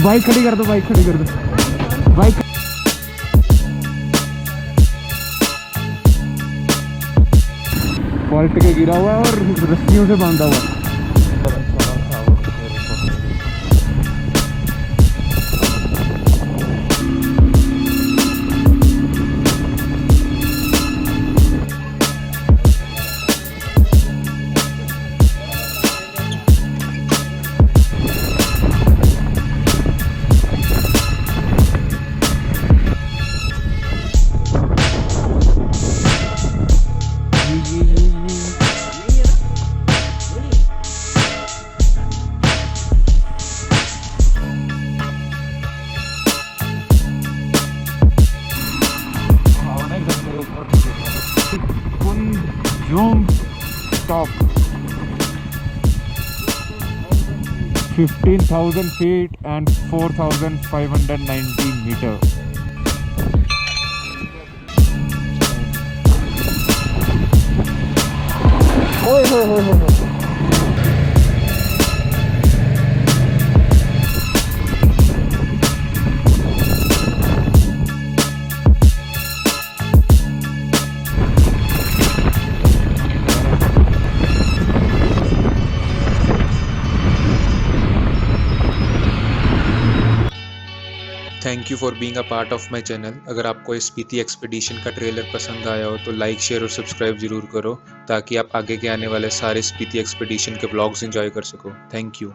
Bike खड़ी कर दो, बाइक खड़ी कर दो, बाइक। पलट के गिरा हुआ है और रस्सियों से बांधा हुआ है। Top 15,000 feet and 4,590 meter. Thank you for being a part of my channel. अगर आपको इस स्पीति एक्सपीडिशन का ट्रेलर पसंद आया हो तो लाइक, शेयर और सब्सक्राइब जरूर करो, ताकि आप आगे के आने वाले सारे स्पीति एक्सपीडिशन के ब्लॉग्स एंजॉय कर सको। Thank you.